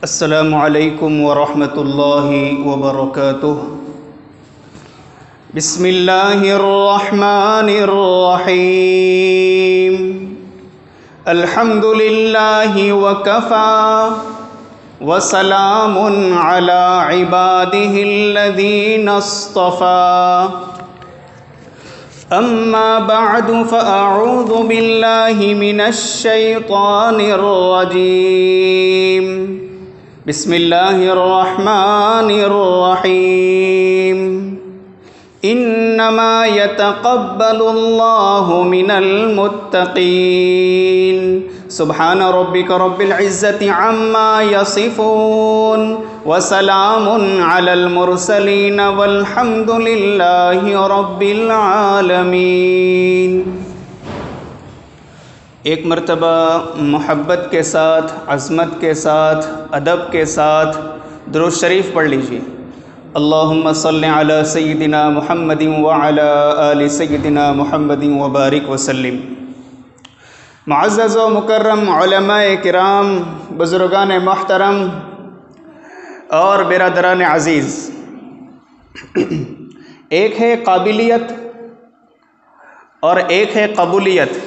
السلام علیکم ورحمۃ اللہ وبرکاتہ۔ بسم اللہ الرحمن الرحیم۔ الحمد للہ وکفی وسلام علی عبادہ الذین اصطفی۔ اما بعد فاعوذ باللہ من الشیطان الرجیم۔ بسم اللہ الرحمن الرحیم۔ انما يتقبل اللہ من المتقین۔ سبحان ربک رب العزة عما یصفون وسلام علی المرسلین والحمد للہ رب العالمین۔ ایک مرتبہ محبت کے ساتھ، عظمت کے ساتھ، ادب کے ساتھ درود شریف پڑھ لیجیے۔ اللہم صلی علی سیدنا محمد وعلی آل سیدنا محمد وبارک وسلم۔ معزز و مکرم علماء کرام، بزرگان محترم اور برادران عزیز، ایک ہے قابلیت اور ایک ہے قبولیت۔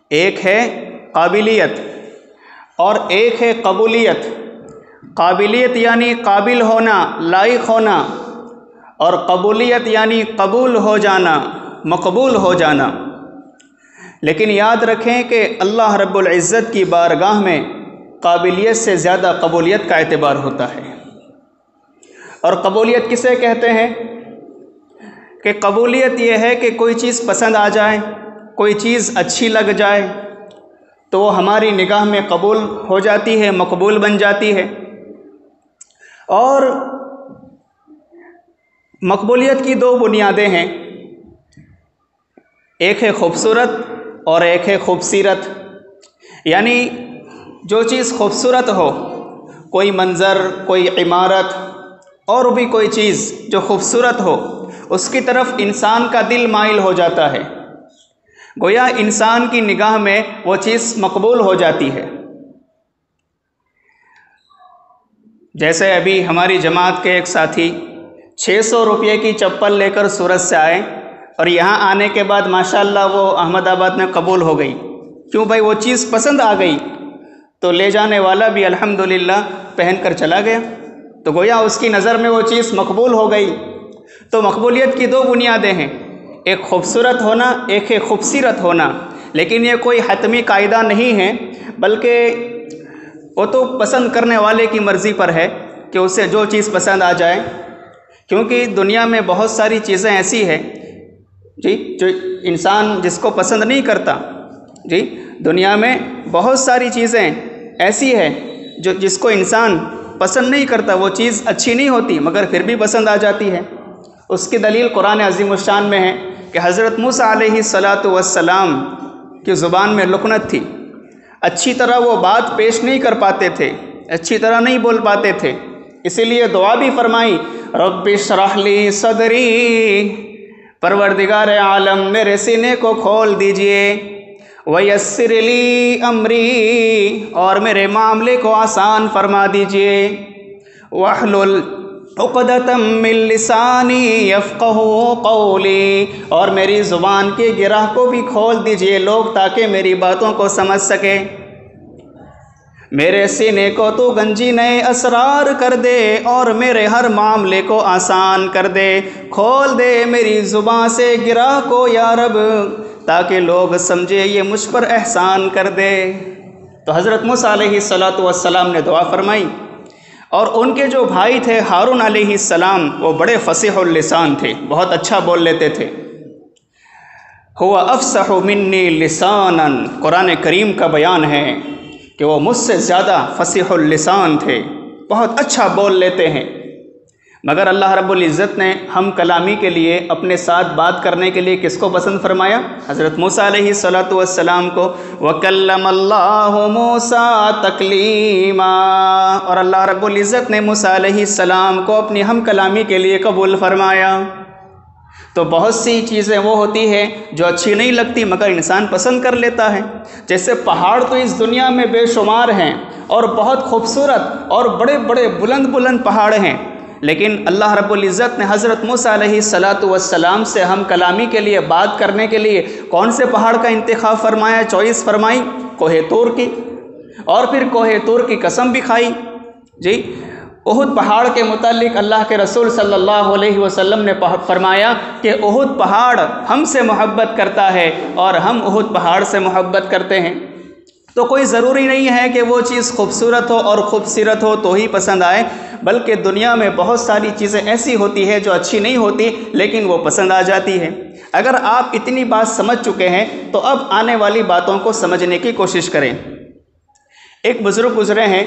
ایک ہے قابلیت اور ایک ہے قبولیت۔ قابلیت یعنی قابل ہونا، لائق ہونا، اور قبولیت یعنی قبول ہو جانا، مقبول ہو جانا۔ لیکن یاد رکھیں کہ اللہ رب العزت کی بارگاہ میں قابلیت سے زیادہ قبولیت کا اعتبار ہوتا ہے۔ اور قبولیت کسے کہتے ہیں؟ کہ قبولیت یہ ہے کہ کوئی چیز پسند آ جائے، کوئی چیز اچھی لگ جائے تو وہ ہماری نگاہ میں قبول ہو جاتی ہے، مقبول بن جاتی ہے۔ اور مقبولیت کی دو بنیادیں ہیں، ایک ہے خوبصورت اور ایک ہے خوبصیرت۔ یعنی جو چیز خوبصورت ہو، کوئی منظر، کوئی عمارت اور بھی کوئی چیز جو خوبصورت ہو، اس کی طرف انسان کا دل مائل ہو جاتا ہے، گویا انسان کی نگاہ میں وہ چیز مقبول ہو جاتی ہے۔ جیسے ابھی ہماری جماعت کے ایک ساتھی 600 روپے کی چپل لے کر سورت سے آئے اور یہاں آنے کے بعد ماشاءاللہ وہ احمد آباد میں قبول ہو گئی۔ کیوں بھائی؟ وہ چیز پسند آ گئی تو لے جانے والا بھی الحمدللہ پہن کر چلا گیا، تو گویا اس کی نظر میں وہ چیز مقبول ہو گئی۔ تو مقبولیت کی دو بنیادیں ہیں، ایک خوبصورت ہونا، ایک ہے خوبصیرت ہونا۔ لیکن یہ کوئی حتمی قاعدہ نہیں ہے، بلکہ وہ تو پسند کرنے والے کی مرضی پر ہے کہ اسے جو چیز پسند آ جائے۔ کیونکہ دنیا میں بہت ساری چیزیں ایسی ہیں جو انسان جس کو پسند نہیں کرتا۔ دنیا میں بہت ساری چیزیں ایسی ہیں جس کو انسان پسند نہیں کرتا، وہ چیز اچھی نہیں ہوتی مگر پھر بھی پسند آ جاتی ہے۔ اس کی دلیل قرآن عظیم الشان میں ہے کہ حضرت موسیٰ علیہ السلام کی زبان میں لکنت تھی، اچھی طرح وہ بات پیش نہیں کر پاتے تھے، اچھی طرح نہیں بول پاتے تھے، اسی لیے دعا بھی فرمائی، رب اشرح لی صدری، پروردگار عالم میرے سینے کو کھول دیجئے، ویسر لی امری، اور میرے معاملے کو آسان فرما دیجئے، واحلل عقدۃ من لسانی یفقہوا قولی، اور میری زبان کے گرہ کو بھی کھول دیجئے لوگ تاکہ میری باتوں کو سمجھ سکے۔ میرے سینے کو تو گنجی نئے اسرار کر دے اور میرے ہر معاملے کو آسان کر دے، کھول دے میری زبان سے گرہ کو یا رب تاکہ لوگ سمجھے یہ مجھ پر احسان کر دے۔ تو حضرت موسیٰ علیہ السلام نے دعا فرمائی، اور ان کے جو بھائی تھے ہارون علیہ السلام، وہ بڑے فصیح اللسان تھے، بہت اچھا بول لیتے تھے۔ هو افصح منی لسانا، قرآن کریم کا بیان ہے کہ وہ مجھ سے زیادہ فصیح اللسان تھے، بہت اچھا بول لیتے ہیں۔ مگر اللہ رب العزت نے ہم کلامی کے لیے، اپنے ساتھ بات کرنے کے لیے کس کو پسند فرمایا؟ حضرت موسیٰ علیہ السلام کو۔ وَكَلَّمَ اللَّهُ مُوسَىٰ تَكْلِيمًا، اور اللہ رب العزت نے موسیٰ علیہ السلام کو اپنی ہم کلامی کے لیے قبول فرمایا۔ تو بہت سی چیزیں وہ ہوتی ہیں جو اچھی نہیں لگتی مگر انسان پسند کر لیتا ہے۔ جیسے پہاڑ تو اس دنیا میں بے شمار ہیں اور بہت خوبصورت اور بڑے بڑے بلند بلند پہاڑ ہیں، لیکن اللہ رب العزت نے حضرت موسیٰ علیہ السلام سے ہم کلامی کے لیے بات کرنے کے لیے کون سے پہاڑ کا انتخاب فرمایا، چوائس فرمائی؟ کوہ طور کی، اور پھر کوہ طور کی قسم بھی کھائی جی۔ احد پہاڑ کے متعلق اللہ کے رسول صلی اللہ علیہ وسلم نے فرمایا کہ احد پہاڑ ہم سے محبت کرتا ہے اور ہم احد پہاڑ سے محبت کرتے ہیں۔ تو کوئی ضروری نہیں ہے کہ وہ چیز خوبصورت ہو اور خوبصورت ہو تو ہی پسند آئے، بلکہ دنیا میں بہت ساری چیزیں ایسی ہوتی ہے جو اچھی نہیں ہوتی لیکن وہ پسند آ جاتی ہے۔ اگر آپ اتنی بات سمجھ چکے ہیں تو اب آنے والی باتوں کو سمجھنے کی کوشش کریں۔ ایک بزرگ گزرے ہیں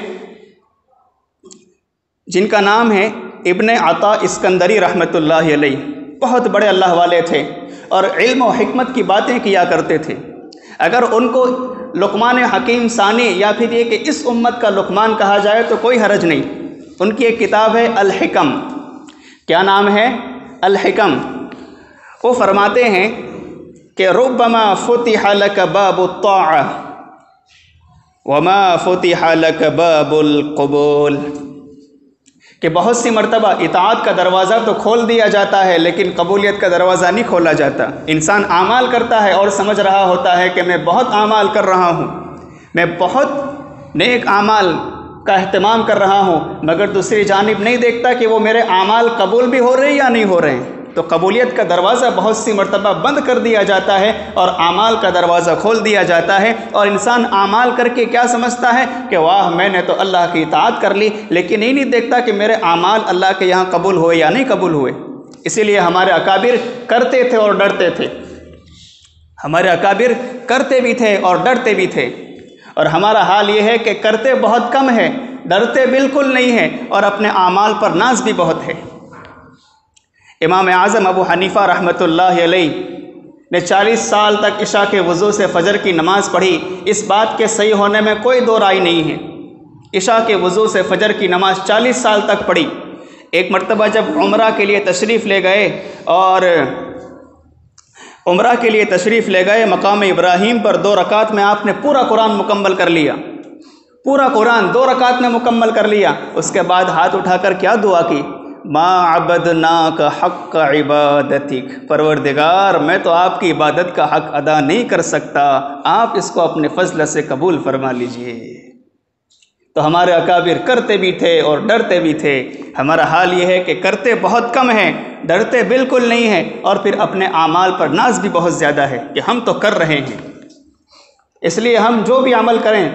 جن کا نام ہے ابن عطا اسکندری رحمۃ اللہ علیہ، بہت بڑے اللہ والے تھے اور علم و حکمت کی باتیں کیا کرتے تھے۔ اگر ان کو لقمان حکیم ثانی یا پھر یہ کہ اس امت کا لقمان کہا جائے تو کوئی حرج نہیں۔ ان کی ایک کتاب ہے الحکم، کیا نام ہے؟ الحکم۔ وہ فرماتے ہیں کہ ربما فتح لک باب الطاعہ وما فتح لک باب القبول، کہ بہت سی مرتبہ اطاعت کا دروازہ تو کھول دیا جاتا ہے لیکن قبولیت کا دروازہ نہیں کھولا جاتا۔ انسان اعمال کرتا ہے اور سمجھ رہا ہوتا ہے کہ میں بہت اعمال کر رہا ہوں، میں بہت نیک اعمال کا اہتمام کر رہا ہوں، مگر دوسری جانب نہیں دیکھتا کہ وہ میرے اعمال قبول بھی ہو رہے یا نہیں ہو رہے ہیں۔ تو قبولیت کا دروازہ بہت سی مرتبہ بند کر دیا جاتا ہے اور اعمال کا دروازہ کھول دیا جاتا ہے، اور انسان اعمال کر کے کیا سمجھتا ہے کہ واہ میں نے تو اللہ کی اطاعت کر لی، لیکن یہ نہیں دیکھتا کہ میرے اعمال اللہ کے یہاں قبول ہوئے یا نہیں قبول ہوئے۔ اسی لیے ہمارے اکابر کرتے تھے اور ڈرتے تھے، ہمارے اکابر کرتے بھی تھے اور ڈرتے بھی تھے، اور ہمارا حال یہ ہے کہ کرتے بہت کم ہے، ڈرتے بالکل نہیں ہے، اور اپنے اعمال پر ناز بھی بہت ہے۔ امام اعظم ابو حنیفہ رحمۃ اللہ علیہ نے 40 سال تک عشاء کے وضو سے فجر کی نماز پڑھی، اس بات کے صحیح ہونے میں کوئی دو رائے نہیں ہے۔ عشاء کے وضو سے فجر کی نماز 40 سال تک پڑھی۔ ایک مرتبہ جب عمرہ کے لیے تشریف لے گئے اور عمرہ کے لیے تشریف لے گئے مقام ابراہیم پر، 2 رکعت میں آپ نے پورا قرآن مکمل کر لیا، پورا قرآن 2 رکعت میں مکمل کر لیا۔ اس کے بعد ہاتھ اٹھا کر کیا دعا کی؟ ما عبدناک حق عبادتک، پروردگار میں تو آپ کی عبادت کا حق ادا نہیں کر سکتا، آپ اس کو اپنے فضل سے قبول فرما لیجئے۔ تو ہمارے اکابر کرتے بھی تھے اور ڈرتے بھی تھے۔ ہمارا حال یہ ہے کہ کرتے بہت کم ہیں، ڈرتے بالکل نہیں ہیں، اور پھر اپنے اعمال پر ناز بھی بہت زیادہ ہے کہ ہم تو کر رہے ہیں۔ اس لیے ہم جو بھی عمل کریں،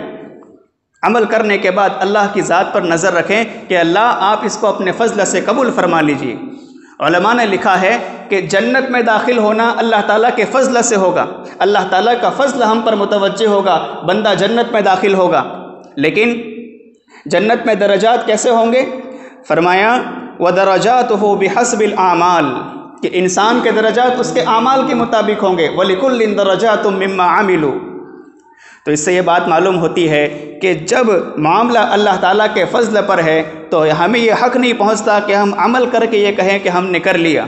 عمل کرنے کے بعد اللہ کی ذات پر نظر رکھیں کہ اللہ آپ اس کو اپنے فضل سے قبول فرما لیجئے۔ علماء نے لکھا ہے کہ جنت میں داخل ہونا اللہ تعالیٰ کے فضل سے ہوگا، اللہ تعالیٰ کا فضل ہم پر متوجہ ہوگا، بندہ جنت میں داخل ہوگا۔ لیکن جنت میں درجات کیسے ہوں گے؟ فرمایا وَدَرَجَاتُهُ بِحَسْبِ الْأَعْمَالِ، کہ انسان کے درجات اس کے اعمال کے مطابق ہوں گے۔ وَلِكُلٍّ دَرَجَاتٌ مِّمَّا عَمِلُوا۔ تو اس سے یہ بات معلوم ہوتی ہے کہ جب معاملہ اللہ تعالیٰ کے فضل پر ہے تو ہمیں یہ حق نہیں پہنچتا کہ ہم عمل کر کے یہ کہیں کہ ہم نے کر لیا،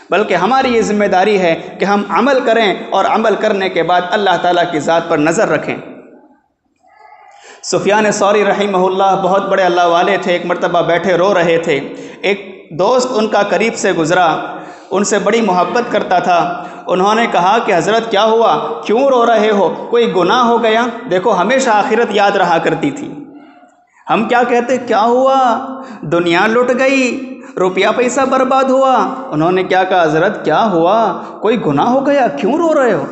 بلکہ ہماری یہ ذمہ داری ہے کہ ہم عمل کریں اور عمل کرنے کے بعد اللہ تعالیٰ کی ذات پر نظر رکھیں۔ سفیان ثوری رحمہ اللہ بہت بڑے اللہ والے تھے، ایک مرتبہ بیٹھے رو رہے تھے، ایک دوست ان کا قریب سے گزرا، ان سے بڑی محبت کرتا تھا۔ انہوں نے کہا کہ حضرت کیا ہوا، کیوں رو رہے ہو، کوئی گناہ ہو گیا؟ دیکھو ہمیشہ آخرت یاد رہا کرتی تھی، ہم کیا کہتے کیا ہوا، دنیا لٹ گئی، روپیہ پیسہ برباد ہوا۔ انہوں نے کیا کہا، حضرت کیا ہوا، کوئی گناہ ہو گیا، کیوں رو رہے ہو؟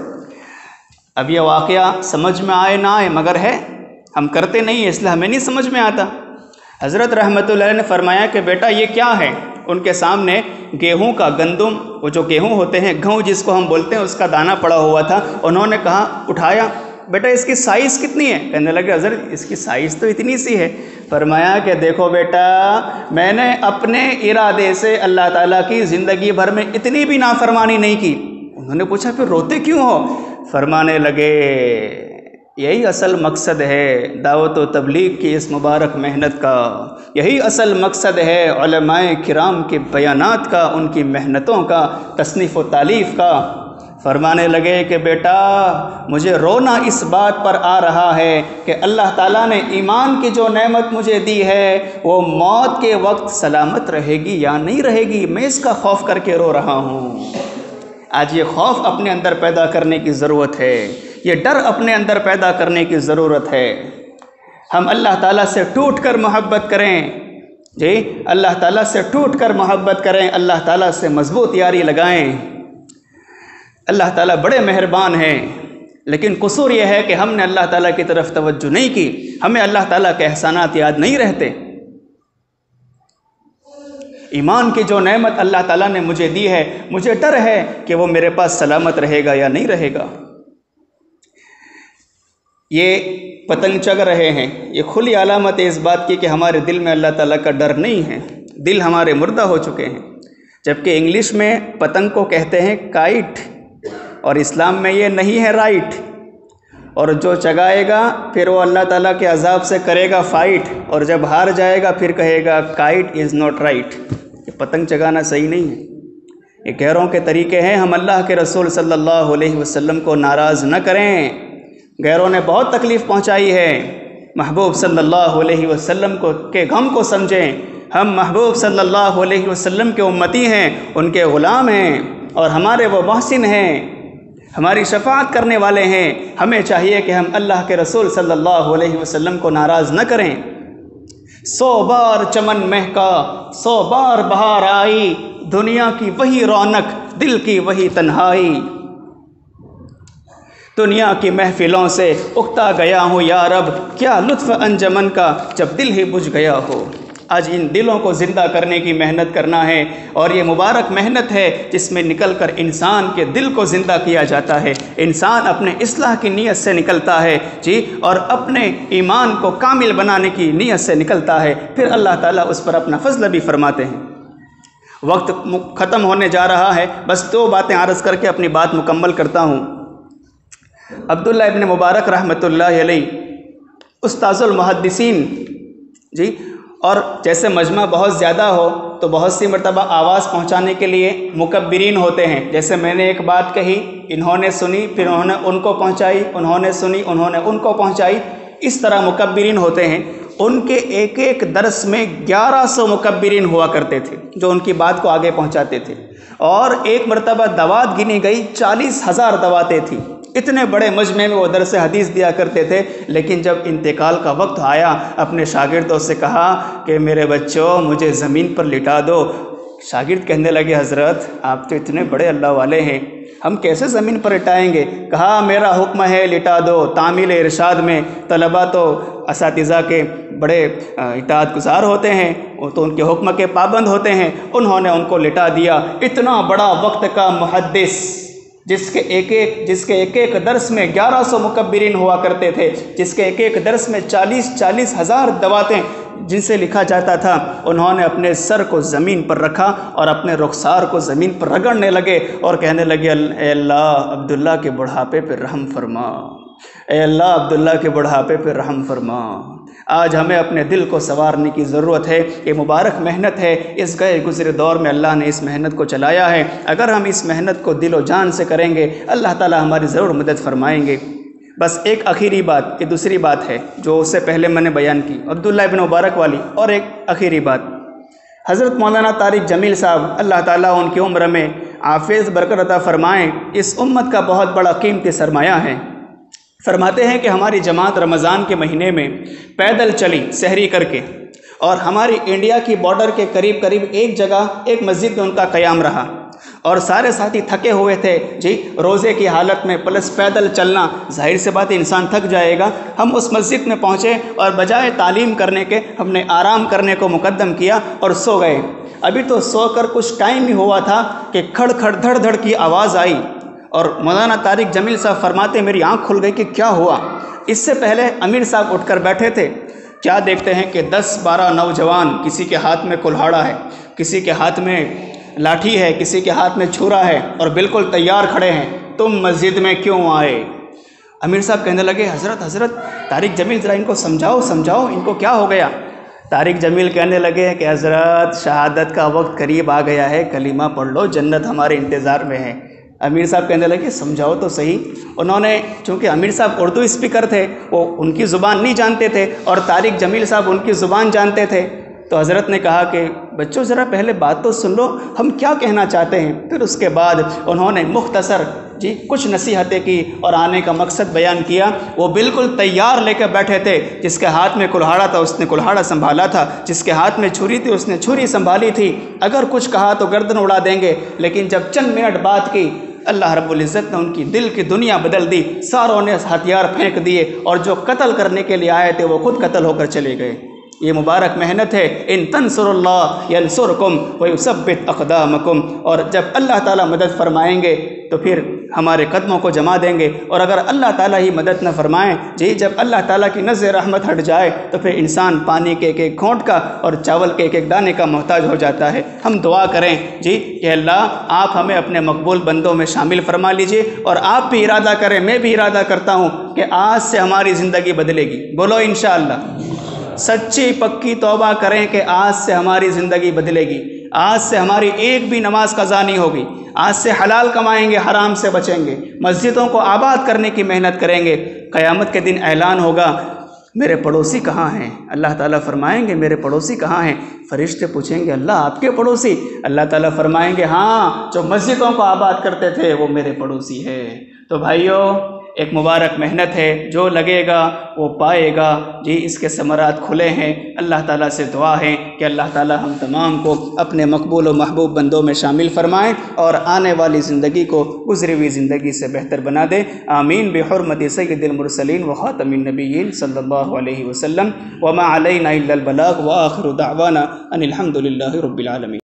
اب یہ واقعہ سمجھ میں آئے نہ آئے مگر ہے، ہم کرتے نہیں اس لیے ہمیں نہیں سمجھ میں آتا۔ حضرت رحمۃ اللہ علیہ نے فرمایا کہ بیٹا یہ کیا ہے؟ ان کے سامنے گیہوں کا گندم، وہ جو گیہوں ہوتے ہیں، گھؤں جس کو ہم بولتے ہیں، اس کا دانہ پڑا ہوا تھا۔ انہوں نے کہا، اٹھایا، بیٹا اس کی سائز کتنی ہے؟ کہنے لگے حضرت اس کی سائز تو اتنی سی ہے۔ فرمایا کہ دیکھو بیٹا، میں نے اپنے ارادے سے اللہ تعالیٰ کی زندگی بھر میں اتنی بھی نافرمانی نہیں کی۔ انہوں نے پوچھا پھر روتے کیوں ہو؟ فرمانے لگے یہی اصل مقصد ہے دعوت و تبلیغ کی اس مبارک محنت کا، یہی اصل مقصد ہے علماء کرام کے بیانات کا، ان کی محنتوں کا، تصنیف و تالیف کا۔ فرمانے لگے کہ بیٹا مجھے رونا اس بات پر آ رہا ہے کہ اللہ تعالیٰ نے ایمان کی جو نعمت مجھے دی ہے وہ موت کے وقت سلامت رہے گی یا نہیں رہے گی، میں اس کا خوف کر کے رو رہا ہوں۔ آج یہ خوف اپنے اندر پیدا کرنے کی ضرورت ہے، یہ ڈر اپنے اندر پیدا کرنے کی ضرورت ہے۔ ہم اللہ تعالیٰ سے ٹوٹ کر محبت کریں، جی اللہ تعالیٰ سے ٹوٹ کر محبت کریں، اللہ تعالیٰ سے مضبوط یاری لگائیں۔ اللہ تعالیٰ بڑے مہربان ہیں، لیکن قصور یہ ہے کہ ہم نے اللہ تعالیٰ کی طرف توجہ نہیں کی، ہمیں اللہ تعالیٰ کے احسانات یاد نہیں رہتے۔ ایمان کی جو نعمت اللہ تعالیٰ نے مجھے دی ہے، مجھے ڈر ہے کہ وہ میرے پاس سلامت رہے گا یا نہیں رہے گا۔ یہ پتنگ چگ رہے ہیں، یہ کھلی علامت ہے اس بات کی کہ ہمارے دل میں اللہ تعالیٰ کا ڈر نہیں ہے، دل ہمارے مردہ ہو چکے ہیں۔ جبکہ انگلش میں پتنگ کو کہتے ہیں کائٹ، اور اسلام میں یہ نہیں ہے رائٹ۔ اور جو چگائے گا پھر وہ اللہ تعالیٰ کے عذاب سے کرے گا فائٹ، اور جب ہار جائے گا پھر کہے گا کائٹ از ناٹ رائٹ۔ یہ پتنگ چگانا صحیح نہیں ہے، یہ غیروں کے طریقے ہیں۔ ہم اللہ کے رسول صلی اللہ علیہ وسلم کو ناراض نہ کریں، غیروں نے بہت تکلیف پہنچائی ہے، محبوب صلی اللہ علیہ وسلم کے غم کو سمجھیں۔ ہم محبوب صلی اللہ علیہ وسلم کے امتی ہیں، ان کے غلام ہیں، اور ہمارے وہ محسن ہیں، ہماری شفاعت کرنے والے ہیں۔ ہمیں چاہیے کہ ہم اللہ کے رسول صلی اللہ علیہ وسلم کو ناراض نہ کریں۔ 100 بار چمن مہکا، 100 بار بہار آئی، دنیا کی وہی رونق، دل کی وہی تنہائی۔ دنیا کی محفلوں سے اکتا گیا ہوں یا رب، کیا لطف انجمن کا جب دل ہی بجھ گیا ہو۔ آج ان دلوں کو زندہ کرنے کی محنت کرنا ہے، اور یہ مبارک محنت ہے جس میں نکل کر انسان کے دل کو زندہ کیا جاتا ہے۔ انسان اپنے اصلاح کی نیت سے نکلتا ہے، جی، اور اپنے ایمان کو کامل بنانے کی نیت سے نکلتا ہے، پھر اللہ تعالیٰ اس پر اپنا فضل بھی فرماتے ہیں۔ وقت ختم ہونے جا رہا ہے، بس 2 باتیں عرض کر کے اپنی بات مکمل کرتا ہوں۔ عبداللہ ابن مبارک رحمۃ اللہ علیہ استاذ المحدثین، جی، اور جیسے مجمع بہت زیادہ ہو تو بہت سی مرتبہ آواز پہنچانے کے لیے مکبرین ہوتے ہیں۔ جیسے میں نے ایک بات کہی، انہوں نے سنی، پھر انہوں نے ان کو پہنچائی، انہوں نے سنی، انہوں نے ان کو پہنچائی، اس طرح مکبرین ہوتے ہیں۔ ان کے ایک ایک درس میں 1100 مکبرین ہوا کرتے تھے جو ان کی بات کو آگے پہنچاتے تھے، اور ایک مرتبہ دوات گنی گئی 40,000 دواتیں تھیں۔ اتنے بڑے مجمع میں وہ درس حدیث دیا کرتے تھے، لیکن جب انتقال کا وقت آیا اپنے شاگردوں سے کہا کہ میرے بچوں مجھے زمین پر لٹا دو۔ شاگرد کہنے لگے حضرت آپ تو اتنے بڑے اللہ والے ہیں، ہم کیسے زمین پر لٹائیں گے؟ کہا میرا حکم ہے لٹا دو۔ تعمیل ارشاد میں طلباء تو اساتذہ کے بڑے اطاعت گزار ہوتے ہیں، وہ تو ان کے حکم کے پابند ہوتے ہیں، انہوں نے ان کو لٹا دیا۔ اتنا بڑا وقت کا محدث جس کے ایک ایک درس میں 1100 مکبرین ہوا کرتے تھے، جس کے ایک ایک درس میں 40 ہزار دواتیں جن سے لکھا جاتا تھا، انہوں نے اپنے سر کو زمین پر رکھا اور اپنے رخسار کو زمین پر رگڑنے لگے اور کہنے لگے اے اللہ عبداللہ کے بڑھاپے پہ رحم فرما، اے اللہ عبداللہ کے بڑھاپے پہ رحم فرما۔ آج ہمیں اپنے دل کو سنوارنے کی ضرورت ہے، یہ مبارک محنت ہے، اس گئے گزرے دور میں اللہ نے اس محنت کو چلایا ہے۔ اگر ہم اس محنت کو دل و جان سے کریں گے اللہ تعالی ہماری ضرور مدد فرمائیں گے۔ بس ایک آخری بات، یہ دوسری بات ہے جو اس سے پہلے میں نے بیان کی عبداللہ ابن مبارک والی، اور ایک آخری بات، حضرت مولانا طارق جمیل صاحب اللہ تعالیٰ ان کی عمر میں عافیت برکت عطا فرمائیں، اس امت کا بہت بڑا قیمتی سرمایہ ہے۔ فرماتے ہیں کہ ہماری جماعت رمضان کے مہینے میں پیدل چلی سحری کر کے، اور ہماری انڈیا کی بارڈر کے قریب ایک جگہ ایک مسجد میں ان کا قیام رہا، اور سارے ساتھی تھکے ہوئے تھے، جی روزے کی حالت میں پلس پیدل چلنا، ظاہر سی بات انسان تھک جائے گا۔ ہم اس مسجد میں پہنچے اور بجائے تعلیم کرنے کے ہم نے آرام کرنے کو مقدم کیا اور سو گئے۔ ابھی تو سو کر کچھ ٹائم ہی ہوا تھا کہ کھڑ کھڑ دھڑ دھڑ کی آواز آئی، اور مولانا طارق جمیل صاحب فرماتے میری آنکھ کھل گئی کہ کیا ہوا۔ اس سے پہلے امیر صاحب اٹھ کر بیٹھے تھے، کیا دیکھتے ہیں کہ 10-12 نوجوان، کسی کے ہاتھ میں کلہاڑا ہے، کسی کے ہاتھ میں لاٹھی ہے، کسی کے ہاتھ میں چھرا ہے، اور بالکل تیار کھڑے ہیں، تم مسجد میں کیوں آئے؟ امیر صاحب کہنے لگے حضرت طارق جمیل ذرا ان کو سمجھاؤ ان کو کیا ہو گیا؟ طارق جمیل کہنے لگے کہ حضرت شہادت کا وقت قریب آ گیا ہے، کلمہ پڑھ لو، جنت ہمارے انتظار میں ہے۔ امیر صاحب کہنے لگے سمجھاؤ تو صحیح۔ انہوں نے، چونکہ امیر صاحب اردو اسپیکر تھے، وہ ان کی زبان نہیں جانتے تھے اور طارق جمیل صاحب ان کی زبان جانتے تھے، تو حضرت نے کہا کہ بچوں ذرا پہلے بات تو سن لو، ہم کیا کہنا چاہتے ہیں۔ پھر اس کے بعد انہوں نے مختصر کچھ نصیحتیں کی اور آنے کا مقصد بیان کیا۔ وہ بالکل تیار لے کے بیٹھے تھے، جس کے ہاتھ میں کلہاڑا تھا اس نے کلہاڑا سنبھالا تھا، جس کے ہاتھ میں چھری تھی اس نے چھری سنبھالی تھی، اگر کچھ کہا تو گردن اڑا دیں گے، لیکن جب چند منٹ بات کی اللہ رب العزت نے ان کی دل کی دنیا بدل دی، ساروں نے ہتھیار پھینک دیے اور جو قتل کرنے کے لیے آئے تھے وہ خود قتل ہو کر چلے گئے۔ یہ مبارک محنت ہے، ان تنصر اللہ ینصرکم ویثبت اقدامکم، اور جب اللہ تعالیٰ مدد فرمائیں گے تو پھر ہمارے قدموں کو جما دیں گے، اور اگر اللہ تعالیٰ ہی مدد نہ فرمائیں، جب اللہ تعالیٰ کی نظر رحمت ہٹ جائے تو پھر انسان پانی کے ایک ایک گھونٹ کا اور چاول کے ایک ایک دانے کا محتاج ہو جاتا ہے۔ ہم دعا کریں کہ اللہ آپ ہمیں اپنے مقبول بندوں میں شامل فرما لیجئے، اور آپ بھی ارادہ کریں، میں بھی ارادہ کرتا ہوں کہ آج سے ہماری زندگی بدلے گی، بولو انشاءاللہ۔ سچی پکی توبہ کریں کہ آج سے ہماری زندگی بدلے گی، آج سے ہماری ایک بھی نماز قضا نہیں ہوگی، آج سے حلال کمائیں گے، حرام سے بچیں گے، مسجدوں کو آباد کرنے کی محنت کریں گے۔ قیامت کے دن اعلان ہوگا میرے پڑوسی کہاں ہیں؟ اللہ تعالیٰ فرمائیں گے میرے پڑوسی کہاں ہیں؟ فرشتے پوچھیں گے اللہ آپ کے پڑوسی؟ اللہ تعالیٰ فرمائیں گے ہاں، جو مسجدوں کو آباد کرتے تھے وہ میرے پڑوسی ہے۔ تو بھائیو، ایک مبارک محنت ہے، جو لگے گا وہ پائے گا۔ اس کے ثمرات کھلے ہیں۔ اللہ تعالیٰ سے دعا ہے کہ اللہ تعالیٰ ہم تمام کو اپنے مقبول و محبوب بندوں میں شامل فرمائیں اور آنے والی زندگی کو گزری ہوئی زندگی سے بہتر بنا دے۔ آمین بحرمت سید المرسلین و خاتم النبیین صلی اللہ علیہ وسلم۔ وما علینا الا البلاغ وآخر دعوانا ان الحمد للہ رب العالمین۔